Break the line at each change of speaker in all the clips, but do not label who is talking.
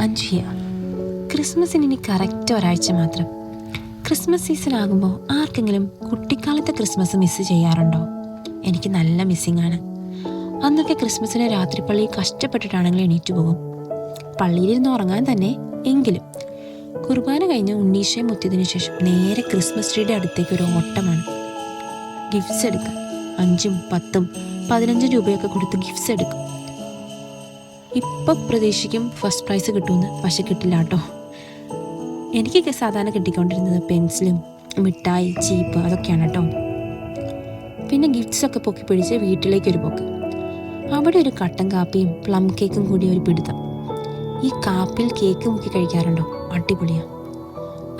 അഞ്ജിയ. ക്രിസ്മസിന് ഇനി കറക്റ്റ് ഒരാഴ്ച മാത്രം. ക്രിസ്മസ് സീസൺ ആകുമ്പോൾ ആർക്കെങ്കിലും കുട്ടിക്കാലത്തെ ക്രിസ്മസ് മിസ് ചെയ്യാറുണ്ടോ? എനിക്ക് നല്ല മിസ്സിംഗ് ആണ്. അന്നൊക്കെ ക്രിസ്മസിന് രാത്രി പള്ളിയിൽ കഷ്ടപ്പെട്ടിട്ടാണെങ്കിൽ എണീറ്റ് പോകും. പള്ളിയിലിരുന്ന് ഉറങ്ങാൻ തന്നെ. എങ്കിലും കുർബാന കഴിഞ്ഞ് ഉണ്ണീശയെ മുത്തിയതിനു ശേഷം നേരെ ക്രിസ്മസ് ട്രീയുടെ അടുത്തേക്ക് ഒരു ഓട്ടമാണ്. ഗിഫ്റ്റ്സ് എടുക്കാൻ 5, 10, 15 രൂപയൊക്കെ കൊടുത്ത് ഗിഫ്റ്റ്സ് എടുക്കും. ഇപ്പം പ്രതീക്ഷിക്കും ഫസ്റ്റ് പ്രൈസ് കിട്ടുമെന്ന്, പക്ഷെ കിട്ടില്ല കേട്ടോ. എനിക്കൊക്കെ സാധാരണ കിട്ടിക്കൊണ്ടിരുന്നത് പെൻസിലും മിഠായി, ചീപ്പ് അതൊക്കെയാണ് കേട്ടോ. പിന്നെ ഗിഫ്റ്റ്സൊക്കെ പൊക്കി പിടിച്ച് വീട്ടിലേക്കൊരു പോക്ക്. അവിടെ ഒരു കട്ടൻ കാപ്പിയും പ്ലം കേക്കും കൂടി ഒരു പിടുത്തം. ഈ കാപ്പിൽ കേക്ക് മുക്കി കഴിക്കാറുണ്ടോ? അടിപൊളിയാണ്.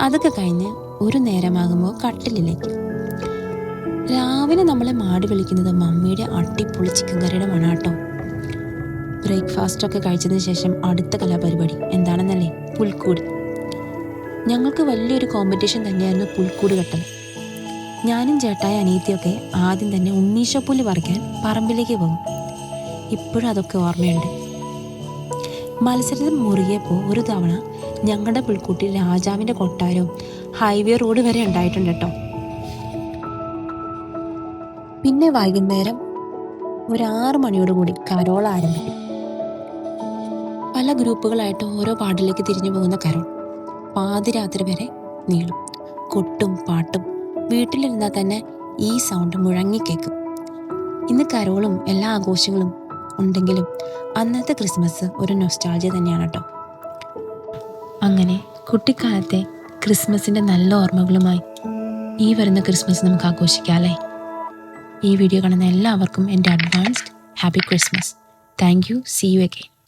അതൊക്കെ കഴിഞ്ഞ് ഒരു നേരമാകുമ്പോൾ കട്ടിലിലേക്ക്. രാവിലെ നമ്മളെ മാടി വിളിക്കുന്നത് മമ്മിയുടെ അടിപൊളി ചിക്കൻ കറിയുടെ മണാട്ടോ. ബ്രേക്ക്ഫാസ്റ്റൊക്കെ കഴിച്ചതിന് ശേഷം അടുത്ത കലാപരിപാടി എന്താണെന്നല്ലേ? പുൽക്കൂട്. ഞങ്ങൾക്ക് വലിയൊരു കോമ്പറ്റീഷൻ തന്നെയായിരുന്നു പുൽക്കൂട് കെട്ടൽ. ഞാനും ചേട്ടായ അനിയത്തിയൊക്കെ ആദ്യം തന്നെ ഉണ്ണീശപ്പുല്ല് പറിക്കാൻ പറമ്പിലേക്ക് പോകും. ഇപ്പോഴും അതൊക്കെ ഓർമ്മയുണ്ട്. മത്സരത്തിൽ മുറുകിയപ്പോൾ ഒരു തവണ ഞങ്ങളുടെ പുൽക്കൂട്ടിൽ രാജാവിൻ്റെ കൊട്ടാരവും ഹൈവേ റോഡ് വരെ ഉണ്ടായിട്ടുണ്ട് കേട്ടോ. പിന്നെ വൈകുന്നേരം ഒരു 6 മണിയോടുകൂടി കരോൾ ആരംഭിക്കും. പല ഗ്രൂപ്പുകളായിട്ട് ഓരോ പാട്ടിലേക്ക് തിരിഞ്ഞു പോകുന്ന കരോൾ പാതിരാത്രി വരെ നീളും. കൊട്ടും പാട്ടും വീട്ടിലിരുന്നാൽ തന്നെ ഈ സൗണ്ട് മുഴങ്ങിക്കേക്കും. ഇന്ന് കരോളും എല്ലാ ആഘോഷങ്ങളും ഉണ്ടെങ്കിലും അന്നത്തെ ക്രിസ്മസ് ഒരു നൊസ്റ്റാൾജിയ തന്നെയാണ് കേട്ടോ. അങ്ങനെ കുട്ടിക്കാലത്തെ ക്രിസ്മസിൻ്റെ നല്ല ഓർമ്മകളുമായി ഈ വരുന്ന ക്രിസ്മസ് നമുക്ക് ആഘോഷിക്കാം അല്ലേ? ഈ വീഡിയോ കാണുന്ന എല്ലാവർക്കും എൻ്റെ advanced happy Christmas. Thank you. See you again.